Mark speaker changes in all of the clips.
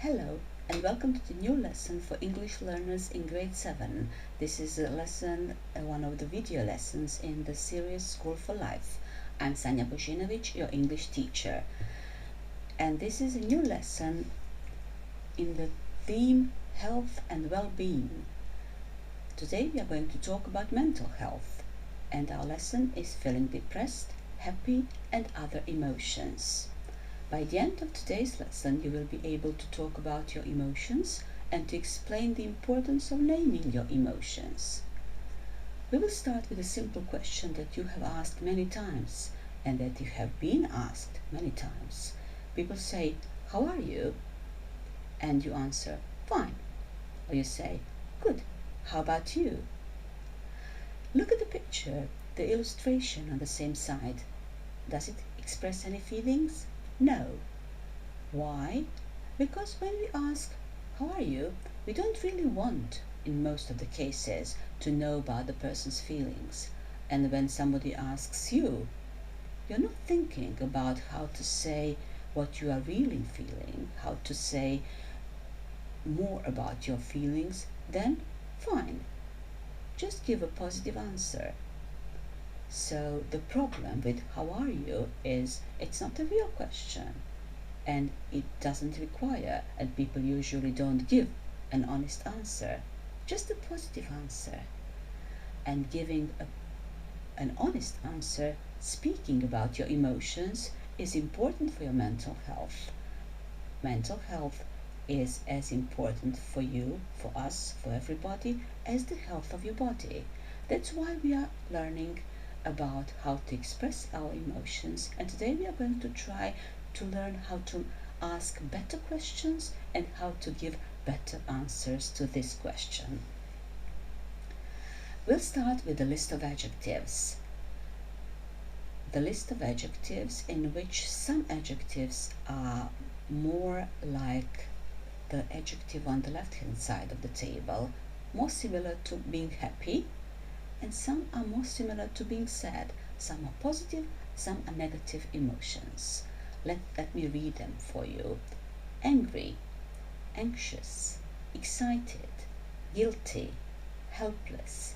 Speaker 1: Hello and welcome to the new lesson for English learners in grade 7. This is a lesson, one of the video lessons in the series School for Life. I'm Sanja Božinović, your English teacher. And this is a new lesson in the theme health and well-being. Today we are going to talk about mental health, and our lesson is feeling depressed, happy and other emotions. By the end of today's lesson, you will be able to talk about your emotions and to explain the importance of naming your emotions. We will start with a simple question that you have asked many times and that you have been asked many times. People say, "How are you?" And you answer, "Fine." Or you say, "Good. How about you?" Look at the picture, the illustration on the same side. Does it express any feelings? No. Why? Because when we ask, "How are you?" we don't really want, in most of the cases, to know about the person's feelings. And when somebody asks you, you're not thinking about how to say what you are really feeling, how to say more about your feelings, then fine. Just give a positive answer. So the problem with "how are you" is it's not a real question and it doesn't require, and people usually don't give an honest answer, just a positive answer. And giving an honest answer, speaking about your emotions, is important for your mental health. Mental health is as important for you, for us, for everybody, as the health of your body. That's why we are learning about how to express our emotions, and today we are going to try to learn how to ask better questions and how to give better answers to this question. We'll start with the list of adjectives. The list of adjectives in which some adjectives are more like the adjective on the left hand side of the table, more similar to being happy, and some are more similar to being sad. Some are positive, some are negative emotions. Let me read them for you. Angry, anxious, excited, guilty, helpless,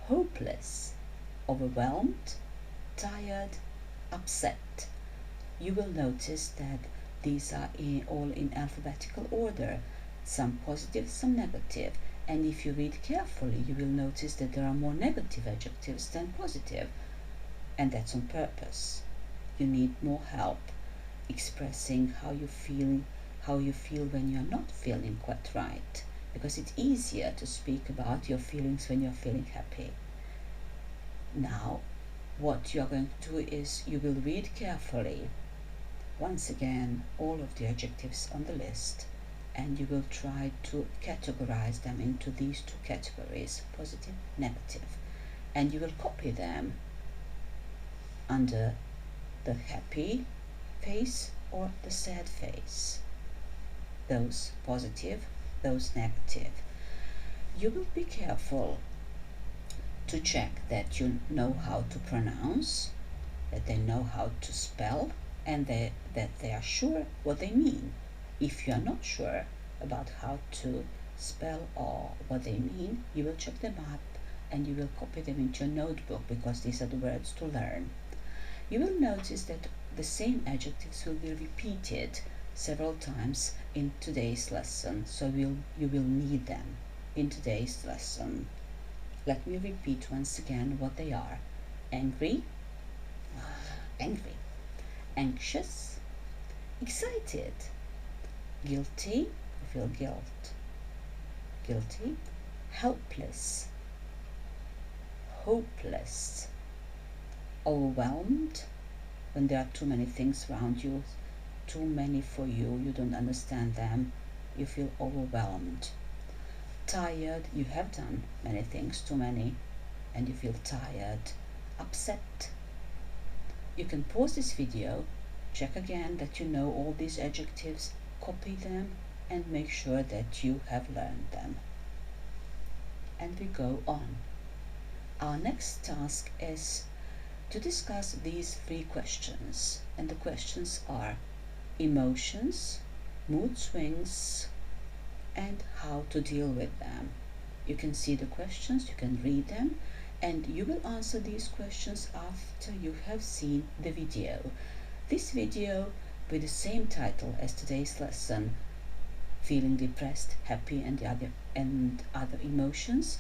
Speaker 1: hopeless, overwhelmed, tired, upset. You will notice that these are all in alphabetical order, some positive, some negative. And if you read carefully, you will notice that there are more negative adjectives than positive. And that's on purpose. You need more help expressing how you feel when you're not feeling quite right. Because it's easier to speak about your feelings when you're feeling happy. Now, what you're going to do is you will read carefully, once again, all of the adjectives on the list, and you will try to categorize them into these two categories, positive, negative, and you will copy them under the happy face or the sad face, those positive, those negative. You will be careful to check that you know how to pronounce, that they know how to spell, and that they are sure what they mean. If you are not sure about how to spell or what they mean, you will check them up and you will copy them into your notebook, because these are the words to learn. You will notice that the same adjectives will be repeated several times in today's lesson, so you will need them in today's lesson. Let me repeat once again what they are. Angry, angry, anxious, excited, guilty, feel guilt, guilty, helpless, hopeless, overwhelmed, when there are too many things around you, too many for you, you don't understand them, you feel overwhelmed. Tired, you have done many things, too many, and you feel tired. Upset. You can pause this video, check again that you know all these adjectives, copy them, and make sure that you have learned them. And we go on. Our next task is to discuss these three questions, and the questions are emotions, mood swings and how to deal with them. You can see the questions, you can read them, and you will answer these questions after you have seen the video. This video with the same title as today's lesson, Feeling Depressed, Happy and other emotions,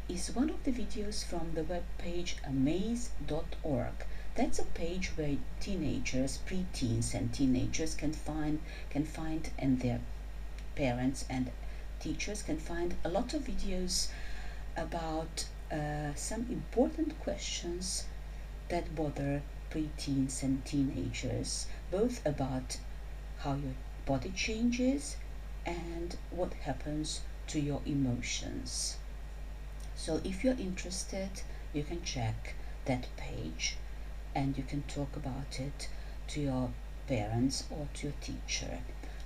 Speaker 1: is one of the videos from the web page amaze.org. That's a page where teenagers, preteens and teenagers can find and their parents and teachers can find a lot of videos about some important questions that bother preteens and teenagers, both about how your body changes and what happens to your emotions. So if you're interested, you can check that page and you can talk about it to your parents or to your teacher.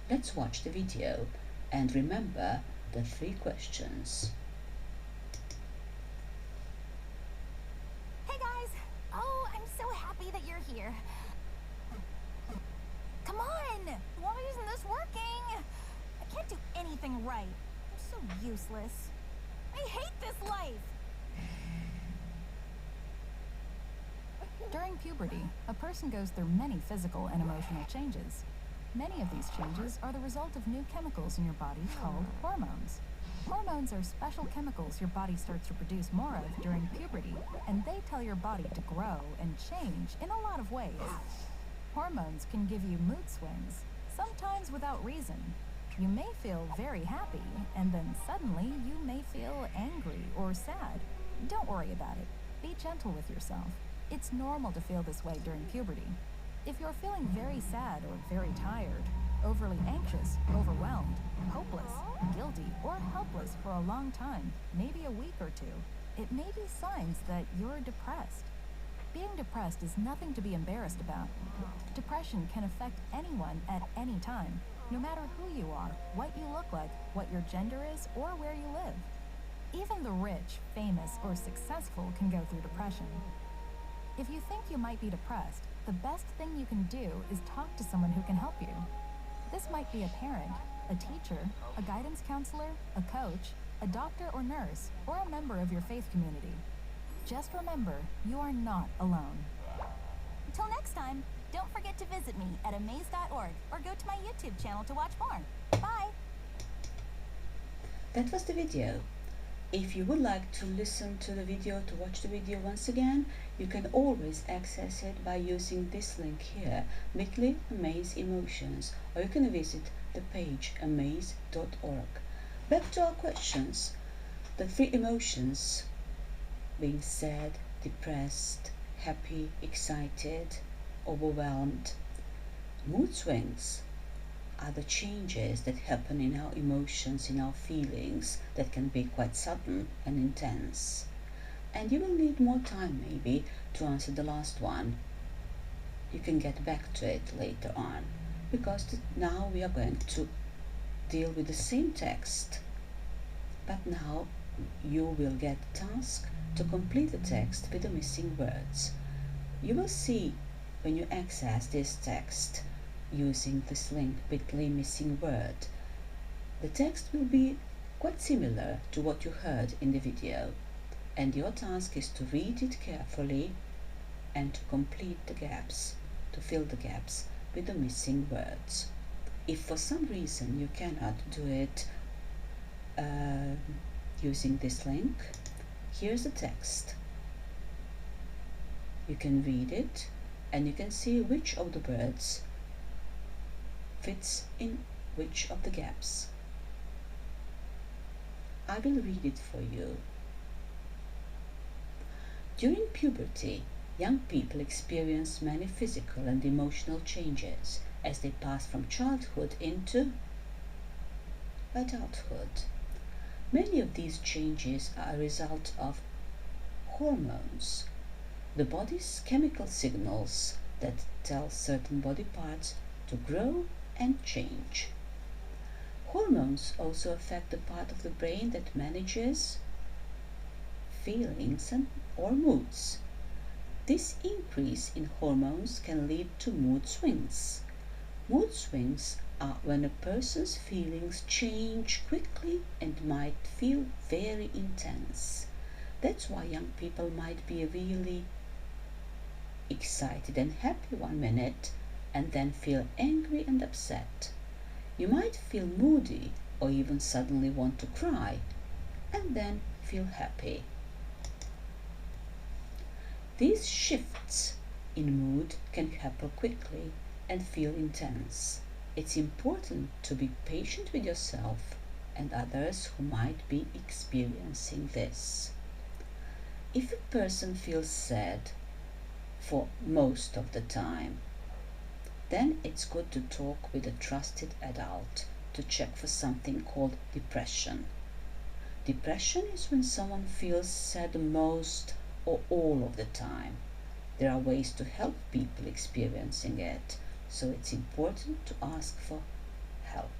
Speaker 1: Let's watch the video and remember the 3 questions.
Speaker 2: Hey guys! Oh, I'm so happy that you're here. Come on! Why isn't this working? I can't do anything right. I'm so useless. I hate this life!
Speaker 3: During puberty, a person goes through many physical and emotional changes. Many of these changes are the result of new chemicals in your body called hormones. Hormones are special chemicals your body starts to produce more of during puberty, and they tell your body to grow and change in a lot of ways. Hormones can give you mood swings, sometimes without reason. You may feel very happy, and then suddenly you may feel angry or sad. Don't worry about it. Be gentle with yourself. It's normal to feel this way during puberty. If you're feeling very sad or very tired, overly anxious, overwhelmed, hopeless, guilty, or helpless for a long time, maybe a week or 2, it may be signs that you're depressed. Being depressed is nothing to be embarrassed about. Depression can affect anyone at any time, no matter who you are, what you look like, what your gender is, or where you live. Even the rich, famous, or successful can go through depression. If you think you might be depressed, the best thing you can do is talk to someone who can help you. This might be a parent, a teacher, a guidance counselor, a coach, a doctor or nurse, or a member of your faith community. Just remember, you are not alone.
Speaker 2: Until next time, don't forget to visit me at amaze.org or go to my YouTube channel to watch more. Bye!
Speaker 1: That was the video. If you would like to listen to the video, to watch the video once again, you can always access it by using this link here, bit.ly Amaze Emotions, or you can visit the page amaze.org. Back to our questions. The 3 emotions, being sad, depressed, happy, excited, overwhelmed. Mood swings are the changes that happen in our emotions, in our feelings, that can be quite sudden and intense. And you will need more time maybe to answer the last one. You can get back to it later on, because now we are going to deal with the same text, but now you will get the task to complete the text with the missing words. You will see when you access this text using this link bit.ly missing word, the text will be quite similar to what you heard in the video, and your task is to read it carefully and to complete the gaps, to fill the gaps with the missing words. If for some reason you cannot do it using this link, here's the text. You can read it and you can see which of the words fits in which of the gaps. I will read it for you. During puberty, young people experience many physical and emotional changes as they pass from childhood into adulthood. Many of these changes are a result of hormones, the body's chemical signals that tell certain body parts to grow and change. Hormones also affect the part of the brain that manages feelings or moods. This increase in hormones can lead to mood swings. Mood swings when a person's feelings change quickly and might feel very intense. That's why young people might be really excited and happy one minute and then feel angry and upset. You might feel moody or even suddenly want to cry and then feel happy. These shifts in mood can happen quickly and feel intense. It's important to be patient with yourself and others who might be experiencing this. If a person feels sad for most of the time, then it's good to talk with a trusted adult to check for something called depression. Depression is when someone feels sad most or all of the time. There are ways to help people experiencing it, so it's important to ask for help.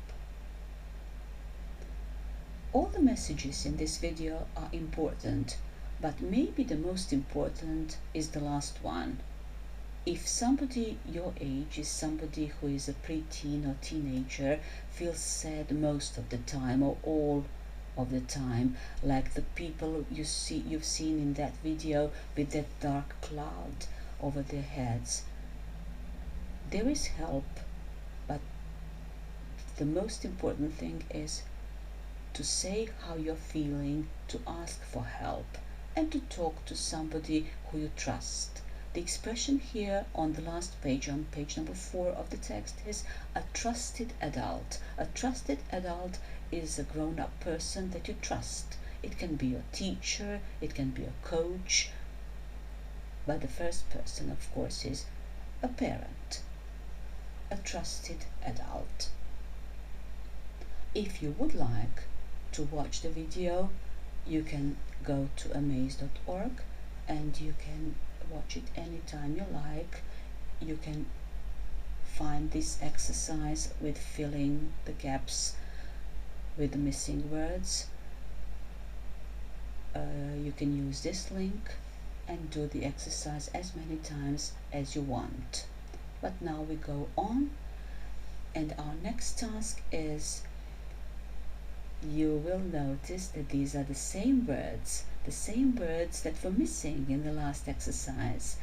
Speaker 1: All the messages in this video are important, but maybe the most important is the last one. If somebody your age is somebody who is a preteen or teenager, feels sad most of the time or all of the time, like the people you've seen in that video with that dark cloud over their heads, there is help, but the most important thing is to say how you're feeling, to ask for help, and to talk to somebody who you trust. The expression here on the last page, on page number 4 of the text, is a trusted adult. A trusted adult is a grown-up person that you trust. It can be a teacher, it can be a coach, but the first person, of course, is a parent, a trusted adult. If you would like to watch the video, you can go to amaze.org and you can watch it anytime you like. You can find this exercise with filling the gaps with the missing words. You can use this link and do the exercise as many times as you want. But now we go on, and our next task is, you will notice that these are the same words that were missing in the last exercise,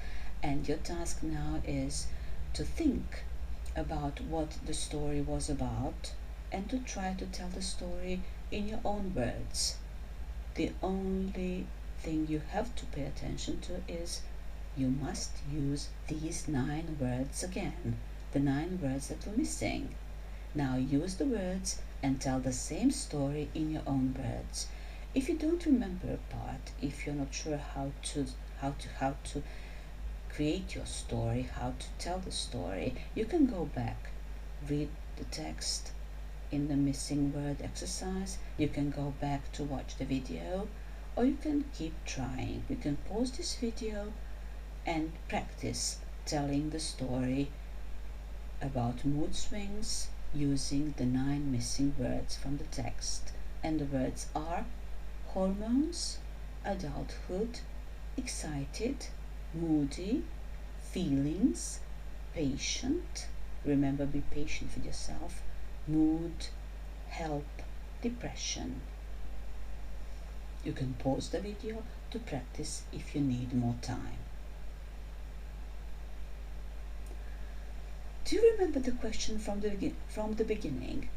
Speaker 1: and your task now is to think about what the story was about and to try to tell the story in your own words. The only thing you have to pay attention to is you must use these 9 words again, the 9 words that were missing. Now use the words and tell the same story in your own words. If you don't remember a part, if you're not sure how to create your story, how to tell the story, you can go back, read the text in the missing word exercise, you can go back to watch the video, or you can keep trying. You can pause this video and practice telling the story about mood swings using the 9 missing words from the text. And the words are hormones, adulthood, excited, moody, feelings, patient, remember, be patient with yourself, mood, help, depression. You can pause the video to practice if you need more time. Do you remember the question from the beginning?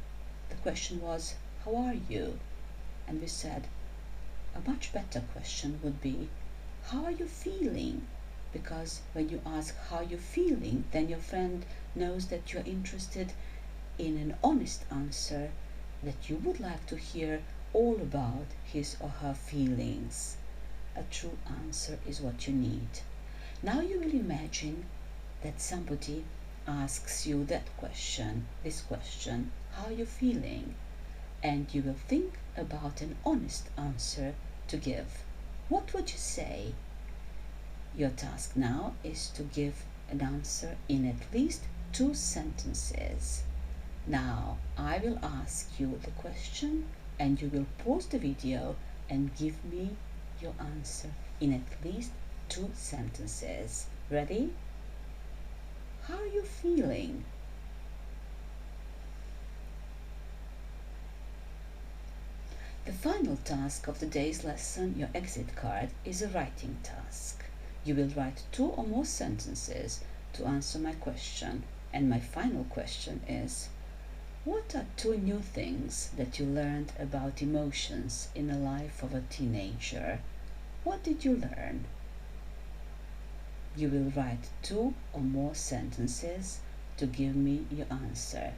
Speaker 1: The question was, how are you? And we said, a much better question would be, how are you feeling? Because when you ask how you're feeling, then your friend knows that you're interested in an honest answer, that you would like to hear all about his or her feelings. A true answer is what you need. Now you will imagine that somebody asks you that question, this question, how are you feeling? And you will think about an honest answer to give. What would you say? Your task now is to give an answer in at least 2 sentences. Now I will ask you the question and you will pause the video and give me your answer in at least 2 sentences. Ready? How are you feeling? The final task of today's lesson, your exit card, is a writing task. You will write 2 or more sentences to answer my question, and my final question is: what are 2 new things that you learned about emotions in the life of a teenager? What did you learn? You will write 2 or more sentences to give me your answer.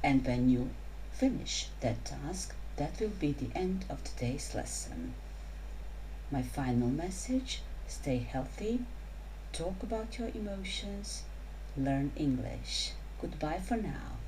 Speaker 1: And when you finish that task, that will be the end of today's lesson. My final message: stay healthy, talk about your emotions, learn English. Goodbye for now.